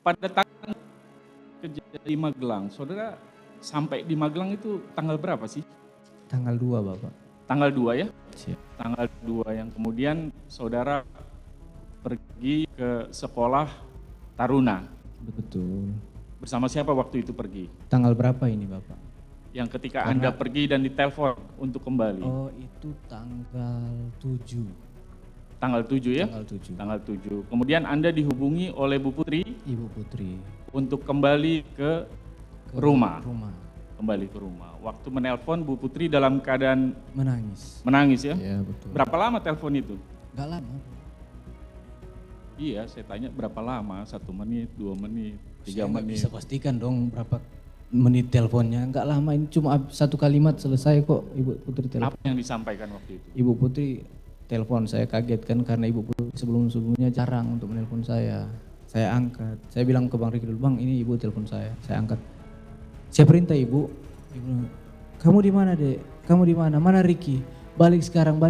pada tanggal kejadian di Magelang, saudara sampai di Magelang itu tanggal berapa sih? Tanggal 2 Bapak. Tanggal 2 ya? Siap. Tanggal 2 yang kemudian saudara pergi ke sekolah Taruna. Betul. Bersama siapa waktu itu pergi? Tanggal berapa ini Bapak? Yang ketika Anda pergi dan ditelepon untuk kembali. Oh itu tanggal 7. Tanggal 7 ya? Tanggal 7. Tanggal 7. Kemudian Anda dihubungi oleh Bu Putri Ibu Putri. untuk kembali ke rumah. Rumah. Kembali ke rumah. Waktu menelpon Bu Putri dalam keadaan Menangis ya? Iya betul. Berapa lama telepon itu? Gak lama. Iya, saya tanya berapa lama? 1 menit, 2 menit, 3 Saya nggak menit. bisa pastikan dong berapa menit teleponnya. Gak lama, ini cuma 1 kalimat selesai kok Ibu Putri telepon. Apa yang disampaikan waktu itu? Ibu Putri telepon, saya kaget kan karena Ibu Putri sebelumnya jarang untuk menelpon saya. Saya angkat, saya bilang ke Bang Riki dulu, Bang ini Ibu telepon saya angkat. Saya perintah Ibu, kamu di mana Dek? Kamu di mana? Mana Riki? Balik sekarang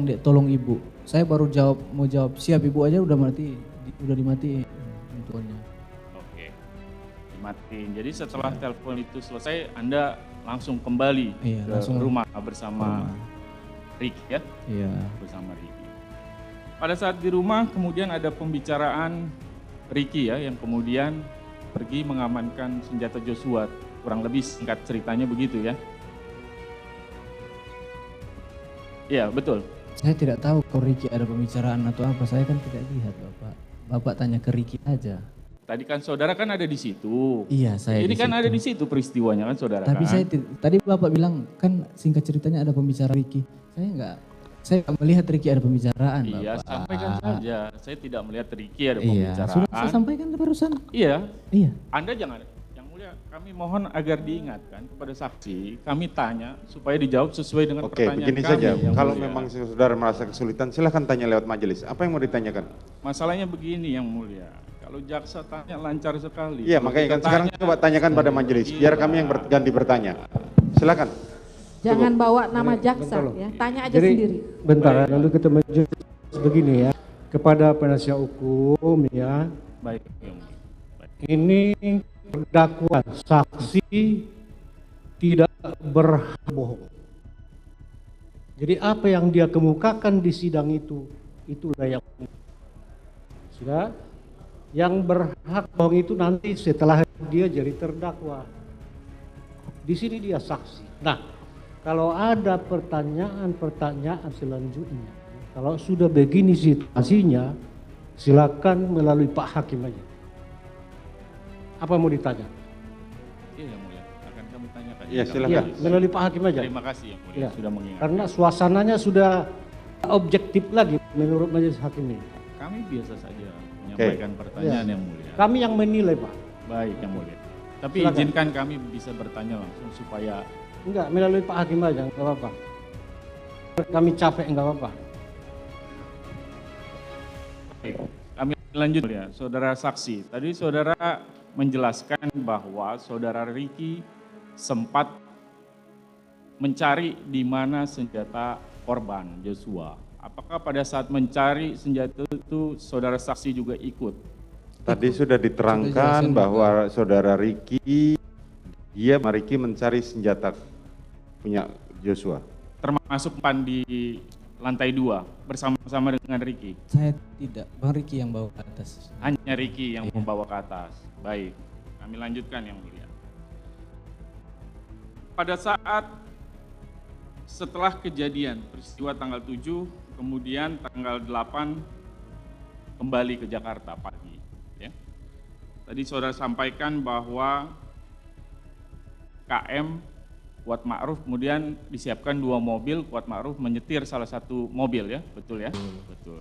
Dek, tolong Ibu. Saya baru mau jawab, siap Ibu aja udah dimatiin handphonenya. Oke, dimatiin. Jadi setelah telepon itu selesai, Anda langsung kembali ke rumah bersama Riki ya? Iya. Bersama Riki. Pada saat di rumah kemudian ada pembicaraan Riki ya, yang kemudian pergi mengamankan senjata Joshua. Kurang lebih singkat ceritanya begitu ya? Iya, betul. Saya tidak tahu kalau Riki ada pembicaraan atau apa, saya kan tidak lihat Bapak. Bapak tanya ke Riki aja. Tadi kan saudara kan ada di situ. Iya, saya Ini di kan situ. ada di situ peristiwanya kan saudara. Tapi kan? tadi Bapak bilang kan singkat ceritanya ada pembicaraan Riki. Saya nggak melihat Riki ada pembicaraan Iya, Bapak. sampaikan saja. Saya tidak melihat Riki ada Iya, pembicaraan. sudah saya sampaikan barusan. Iya. Iya. Anda jangan, yang mulia kami mohon agar diingatkan kepada saksi, kami tanya supaya dijawab sesuai dengan pertanyaan begini kami. saja, Yang kalau mulia. memang saudara merasa kesulitan silahkan tanya lewat majelis. Apa yang mau ditanyakan? Masalahnya begini yang mulia, kalau jaksa tanya lancar sekali. Iya Kalau makanya kita kan sekarang tanya, coba tanyakan pada majelis, biar kami yang ganti bertanya. Silakan. Jangan bawa nama jaksa ya, tanya aja sendiri. Bentar, lalu kita majelis begini ya, kepada penasihat hukum ya, Baik, yang mulia. Baik. ini terdakwa saksi tidak berbohong. Jadi apa yang dia kemukakan di sidang itulah yang sudah yang berhak bohong itu nanti setelah dia jadi terdakwa. Di sini dia saksi. Nah, kalau ada pertanyaan selanjutnya, kalau sudah begini situasinya, silakan melalui Pak Hakim aja. Apa mau ditanya? Iya yang mulia, akan kami tanyakan. Iya, silakan. Iya, melalui Pak Hakim aja. Terima kasih yang mulia Iya. sudah mengingat. Karena suasananya sudah objektif lagi menurut majelis hakim ini. Kami biasa saja menyampaikan pertanyaan yang mulia. Kami yang menilai Pak. Baik yang mulia. Tapi Silakan. izinkan kami bisa bertanya langsung supaya Enggak, melalui Pak Hakim aja, enggak apa-apa. Kami capek, enggak apa-apa. baik. Kami lanjut ya, saudara saksi. Tadi saudara menjelaskan bahwa saudara Riki sempat mencari di mana senjata korban Joshua. Apakah pada saat mencari senjata itu saudara saksi juga ikut? Tadi sudah diterangkan bahwa saudara Riki, Riki mencari senjata punya Joshua. Termasuk pan di lantai 2 bersama-sama dengan Riki. Saya tidak, Bang Riki yang bawa ke atas. Hanya Riki yang membawa ke atas. Baik, kami lanjutkan yang mulia. Pada saat setelah kejadian peristiwa tanggal 7, kemudian tanggal 8 kembali ke Jakarta pagi. Ya. Tadi saudara sampaikan bahwa KM Kuat Ma'ruf kemudian disiapkan 2 mobil, Kuat Ma'ruf menyetir salah satu mobil ya, betul ya? Betul.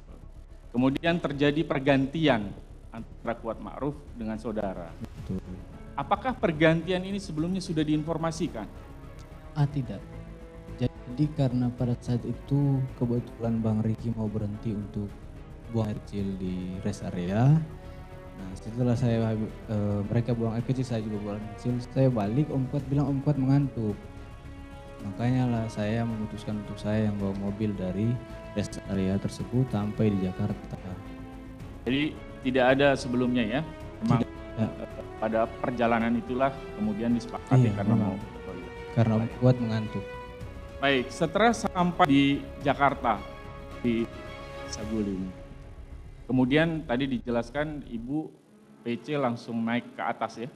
Kemudian terjadi pergantian antara Kuat Ma'ruf dengan saudara. Betul. Apakah pergantian ini sebelumnya sudah diinformasikan? Tidak. Jadi karena pada saat itu kebetulan Bang Riki mau berhenti untuk buang air kecil di rest area. Nah setelah mereka buang air kecil, saya juga buang air kecil. Saya balik, Om Kuat bilang Om Kuat mengantuk. Makanya lah saya memutuskan untuk saya yang bawa mobil dari rest area tersebut sampai di Jakarta. Jadi tidak ada sebelumnya ya? Memang Ya. Pada perjalanan itulah kemudian disepakati Iya, karena memang. mau ke toilet. Karena kuat mengantuk. Baik, setelah sampai di Jakarta, di Saguling, kemudian tadi dijelaskan Ibu PC langsung naik ke atas ya,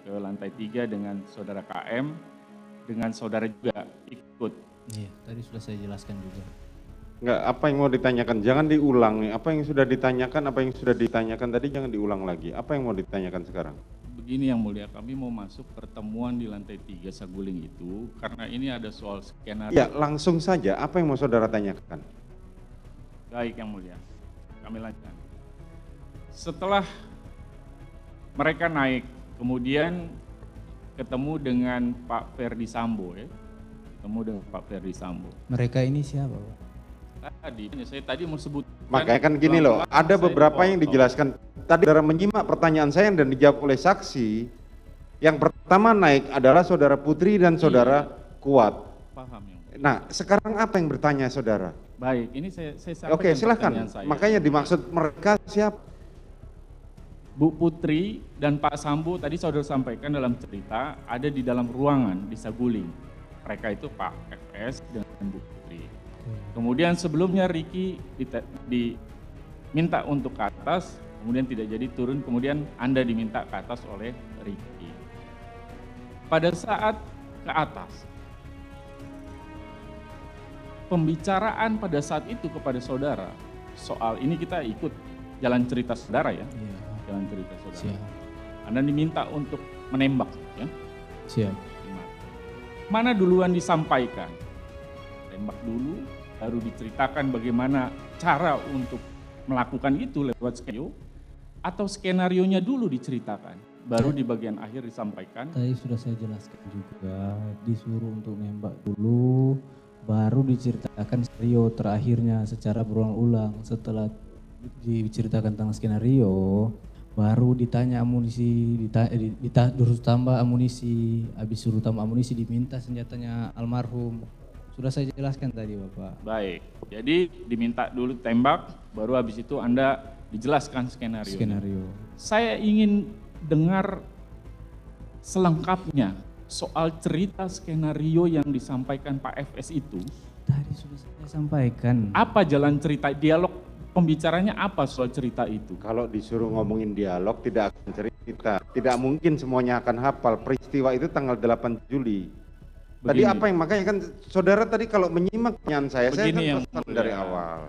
ke lantai 3 dengan saudara KM, dengan saudara juga ikut. Iya, tadi sudah saya jelaskan juga. Enggak, apa yang mau ditanyakan? Jangan diulang. Apa yang sudah ditanyakan, apa yang sudah ditanyakan tadi jangan diulang lagi. Apa yang mau ditanyakan sekarang? Begini yang mulia, kami mau masuk pertemuan di lantai 3 Saguling itu karena ini ada soal skenario. Ya, langsung saja. Apa yang mau saudara tanyakan? Baik yang mulia, kami lanjutkan. Setelah mereka naik, kemudian ketemu dengan Pak Ferdi Sambo ya, ketemu dengan Pak Ferdi Sambo. Mereka ini siapa, Pak? Saya tadi mau sebut. Makanya kan gini loh, ada beberapa yang dijelaskan. Tadi saudara menyimak pertanyaan saya dan dijawab oleh saksi. Yang pertama naik adalah saudara Putri dan saudara Kuat. Paham yang mulia. Nah, sekarang apa yang bertanya saudara? Baik, ini saya sampaikan Oke, silakan. pertanyaan saya. Makanya dimaksud mereka siapa? Bu Putri dan Pak Sambo tadi saudara sampaikan dalam cerita ada di dalam ruangan di Saguling. Mereka itu Pak FS dengan Bu Putri. Kemudian sebelumnya Ricky diminta untuk ke atas, kemudian tidak jadi turun, kemudian Anda diminta ke atas oleh Ricky. Pada saat ke atas, pembicaraan pada saat itu kepada saudara, soal ini kita ikut jalan cerita saudara ya, Iya, jalan cerita saudara. siap. Anda diminta untuk menembak ya. Siap. Mana duluan disampaikan? Tembak dulu, baru diceritakan bagaimana cara untuk melakukan itu lewat skenario, atau skenarionya dulu diceritakan, baru di bagian akhir disampaikan. Tadi sudah saya jelaskan juga, disuruh untuk nembak dulu, baru diceritakan skenario terakhirnya secara berulang-ulang. Setelah diceritakan tentang skenario, baru ditanya amunisi, suruh tambah amunisi, habis suruh tambah amunisi diminta senjatanya almarhum. Sudah saya jelaskan tadi Bapak. Baik, jadi diminta dulu tembak, baru habis itu Anda dijelaskan skenario. Skenario. Saya ingin dengar selengkapnya soal cerita skenario yang disampaikan Pak FS itu. Tadi sudah saya sampaikan. Apa jalan cerita, dialog pembicaranya apa soal cerita itu? Kalau disuruh ngomongin dialog tidak akan cerita. Tidak mungkin semuanya akan hafal. Peristiwa itu tanggal 8 Juli. Tadi Begini. apa yang makanya kan saudara tadi kalau menyimak pertanyaan saya Begini kan yang pesan mulia. dari awal.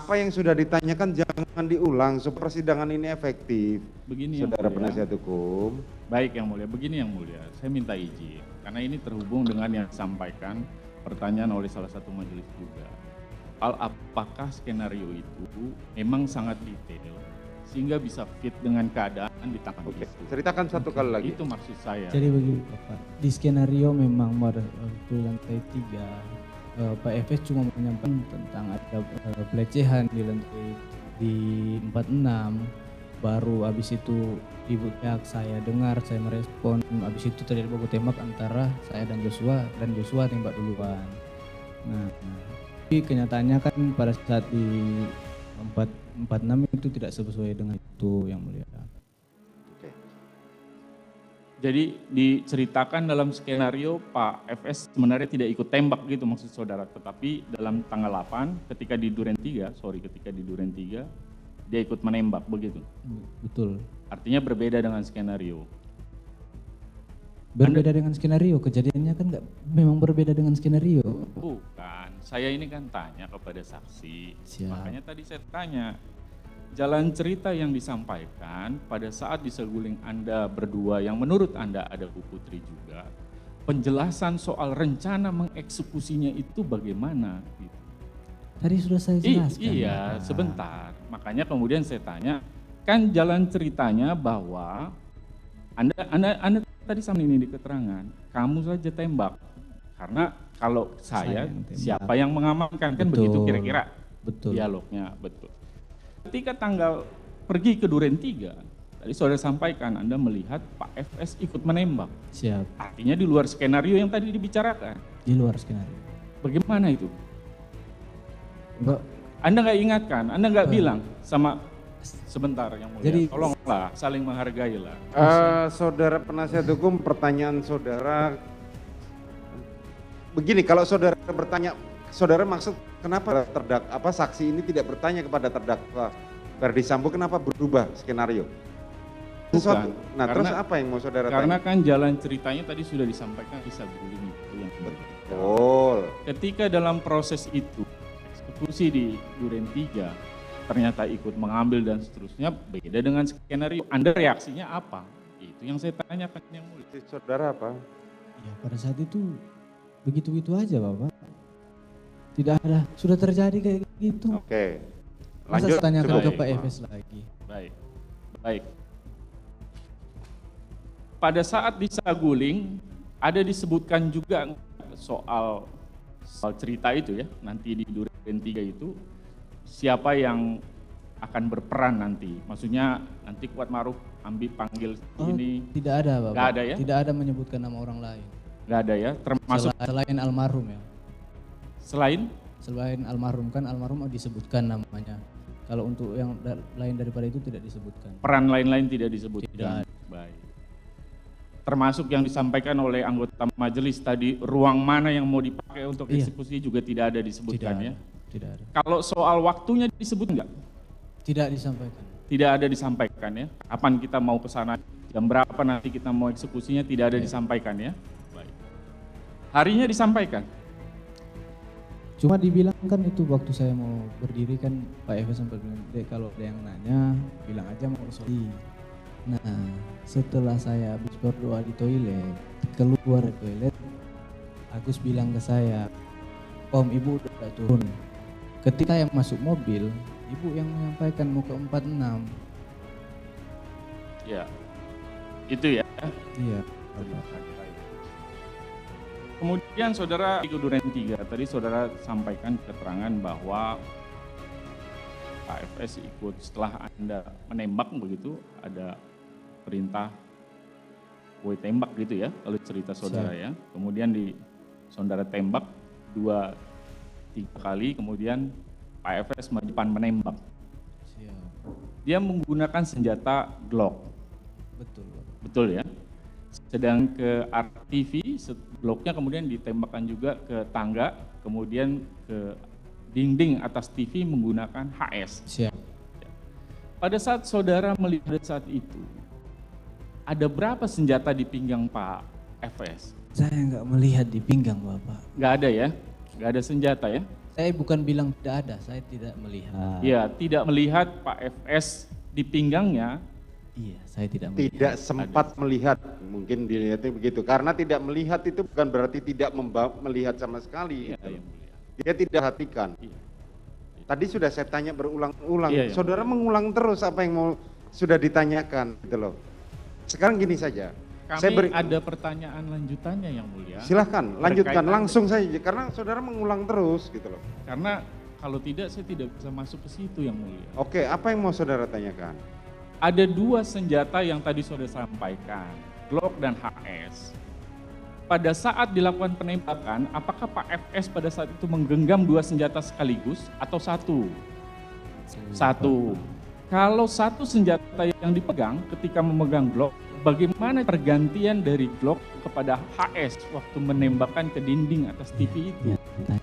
Apa yang sudah ditanyakan jangan diulang supaya persidangan ini efektif. Begini yang Saudara mulia. penasihat hukum. Baik yang mulia, begini yang mulia, saya minta izin karena ini terhubung dengan yang disampaikan pertanyaan oleh salah satu majelis juga. Apakah skenario itu memang sangat detail sehingga bisa fit dengan keadaan di tangan Oke, itu. ceritakan satu kali lagi. Itu maksud saya. Jadi begini Bapak, di skenario memang pada waktu lantai 3 Pak FS cuma menyampaikan tentang ada pelecehan di lantai di 46, baru habis itu ibu pihak saya dengar, saya merespon, habis itu terjadi baku tembak antara saya dan Joshua tembak duluan. Nah, tapi kenyataannya kan pada saat di 46 itu tidak sesuai dengan itu yang mulia. Oke. Jadi diceritakan dalam skenario Pak FS sebenarnya tidak ikut tembak gitu maksud saudara, tetapi dalam tanggal 8 ketika di Duren 3 dia ikut menembak begitu. Betul. Artinya berbeda dengan skenario. Berbeda dengan skenario, kejadiannya kan memang berbeda dengan skenario. Bukan, saya ini kan tanya kepada saksi. Siap. Makanya tadi saya tanya, jalan cerita yang disampaikan pada saat di Saguling Anda berdua yang menurut Anda ada Bu Putri juga, penjelasan soal rencana mengeksekusinya itu bagaimana? Gitu. Tadi sudah saya jelaskan. Iya, Bapak. sebentar. Makanya kemudian saya tanya, kan jalan ceritanya bahwa Anda tadi sama ini di keterangan, kamu saja tembak. Karena kalau saya yang tembak. siapa yang mengamankan kan Betul. begitu kira-kira Betul. dialognya, betul. Ketika tanggal pergi ke Duren 3, tadi saudara sampaikan Anda melihat Pak FS ikut menembak. Siap, Artinya di luar skenario yang tadi dibicarakan. di luar skenario. Bagaimana itu? Enggak, Anda nggak ingatkan, Anda nggak bilang sama Sebentar yang mulia, Jadi- tolonglah saling menghargailah. Saudara penasihat hukum, pertanyaan saudara begini, kalau saudara bertanya, saudara maksud kenapa saksi ini tidak bertanya kepada terdakwa Verdi Sambo, kenapa berubah skenario? Sesuatu. Nah, terus Karena- apa yang mau saudara Karena tanya? kan jalan ceritanya tadi sudah disampaikan di saguling itu yang Betul. ketika dalam proses itu eksekusi di Duren 3 ternyata ikut mengambil dan seterusnya, beda dengan skenario. Anda reaksinya apa? Itu yang saya tanyakan yang mulia. Saudara apa? Ya pada saat itu begitu-begitu aja Bapak. Tidak ada, sudah terjadi kayak gitu. Oke. Masa Lanjut. saya tanyakan coba. ke Pak Efes lagi. Baik, baik. Pada saat di saguling ada disebutkan juga soal cerita itu ya, nanti di Duren 3 itu siapa yang akan berperan nanti. Maksudnya nanti Kuat Maruf panggil ini, Tidak ada Bapak. Nggak ada ya? Tidak ada menyebutkan nama orang lain. nggak ada ya, termasuk Selain almarhum ya. selain Almarhum kan almarhum disebutkan namanya. Kalau untuk yang lain daripada itu tidak disebutkan. peran lain-lain tidak disebutkan. Tidak. Baik. Termasuk yang disampaikan oleh anggota majelis tadi, ruang mana yang mau dipakai untuk Iya. eksekusi juga tidak ada disebutkan ya. Tidak ada. Kalau soal waktunya disebut enggak? Tidak disampaikan. Tidak ada disampaikan ya. Kapan kita mau ke sana, jam berapa nanti kita mau eksekusinya tidak ada disampaikan ya. Baik. Harinya disampaikan. Cuma dibilang kan itu waktu saya mau berdiri kan Pak Efes sempat bilang, "Dek, kalau ada yang nanya bilang aja mau sholat." Nah setelah saya habis berdoa di toilet, keluar dari toilet, Agus bilang ke saya, "Om, ibu udah turun." Ketika yang masuk mobil, ibu yang menyampaikan mau ke 46. Ya. Itu ya. Iya. Kemudian saudara di Duren 3 tadi saudara sampaikan keterangan bahwa Pak FS ikut setelah Anda menembak begitu, ada perintah woi tembak gitu ya, kalau cerita saudara ya. Kemudian saudara tembak 2-3 kali, kemudian Pak FS maju depan menembak. Siap. Dia menggunakan senjata Glock, Betul, Bapak. betul ya? Sedang ke RTV, bloknya kemudian ditembakkan juga ke tangga, kemudian ke dinding atas TV menggunakan HS. Siap. Pada saat saudara melihat saat itu, ada berapa senjata di pinggang Pak FS? Saya nggak melihat di pinggang Bapak. Nggak ada ya? Nggak ada senjata ya? Saya bukan bilang tidak ada, saya tidak melihat. Ya, tidak melihat Pak FS di pinggangnya. Iya, saya tidak melihat. Tidak sempat melihat, mungkin dilihatnya begitu. Karena tidak melihat itu bukan berarti tidak melihat sama sekali. Ya, gitu. yang mulia. Dia tidak perhatikan. Iya. Tadi sudah saya tanya berulang-ulang. Iya, iya. Saudara mengulang terus apa yang mau sudah ditanyakan gitu loh. Sekarang gini saja. Kami ada pertanyaan lanjutannya yang mulia. Silahkan lanjutkan Berkaitan- langsung saja karena saudara mengulang terus gitu loh. Karena kalau tidak saya tidak bisa masuk ke situ yang mulia. Oke, apa yang mau saudara tanyakan? Ada 2 senjata yang tadi saudara sampaikan, Glock dan HS. Pada saat dilakukan penembakan, apakah Pak FS pada saat itu menggenggam 2 senjata sekaligus atau satu? Satu. Kalau satu senjata yang dipegang ketika memegang Glock, bagaimana pergantian dari Glock kepada HS waktu menembakkan ke dinding atas TV itu? Ya, tanya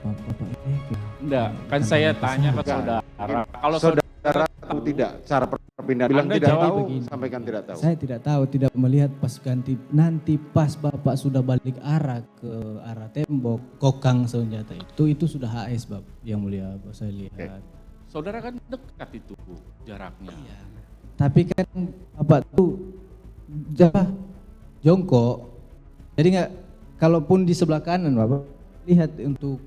Bapak ini. Enggak, kan saya tanya ke Enggak. saudara. Kalau Saudara tahu tidak cara perpindahan? Bilang Anda tidak jawab tahu, begini. sampaikan tidak tahu. Saya tidak tahu, tidak melihat pas ganti. Nanti pas Bapak sudah balik arah ke arah tembok, kokang senjata itu sudah HS Bapak, yang mulia Bapak, saya lihat. saudara kan dekat itu jaraknya. Iya. Tapi kan Bapak tuh jongkok, jadi nggak, kalaupun di sebelah kanan Bapak lihat untuk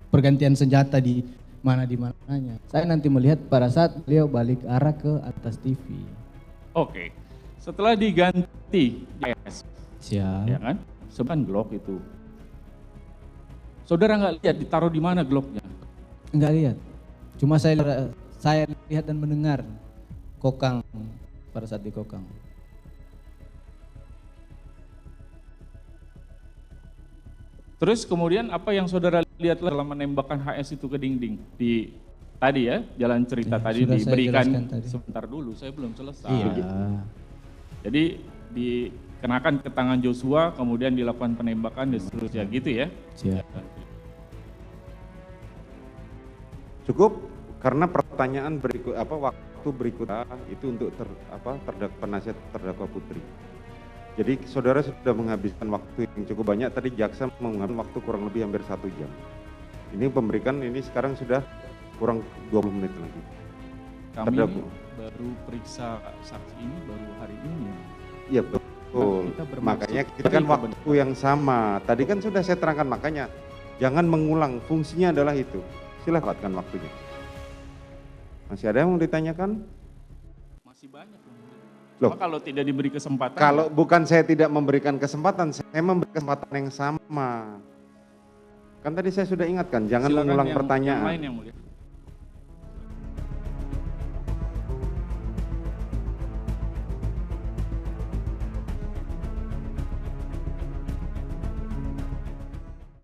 pergantian senjata di mananya. Saya nanti melihat pada saat beliau balik arah ke atas TV. Oke, setelah diganti HS, Siap. ya kan? Seban Glock itu. Saudara nggak lihat ditaruh di mana Glocknya? Enggak lihat. Cuma saya lihat dan mendengar kokang pada saat di kokang. Terus kemudian apa yang saudara lihat dalam menembakkan HS itu ke dinding di tadi ya, jalan cerita Ya, tadi sudah saya diberikan jelaskan tadi. sebentar dulu, saya belum selesai. Iya. Jadi dikenakan ke tangan Joshua, kemudian dilakukan penembakan dan seterusnya gitu ya. Siap. Cukup karena pertanyaan berikut waktu berikutnya itu untuk penasihat terdakwa Putri. Jadi saudara sudah menghabiskan waktu yang cukup banyak, tadi jaksa menghabiskan waktu kurang lebih hampir 1 jam. Ini pemberikan ini sekarang sudah kurang 20 menit lagi. Kami Terdakwa. baru periksa saksi ini baru hari ini. Iya betul. Kita bermaksud Makanya kita kan itu waktu yang sama. Tadi kan sudah saya terangkan, makanya jangan mengulang, fungsinya adalah itu. Silakan waktunya. Masih ada yang mau ditanyakan? Masih banyak. Loh. Cuma kalau tidak diberi kesempatan. Kalau bukan saya tidak memberikan kesempatan, saya memberi kesempatan yang sama. Kan tadi saya sudah ingatkan, jangan silakan mengulang yang pertanyaan. lain yang mulia.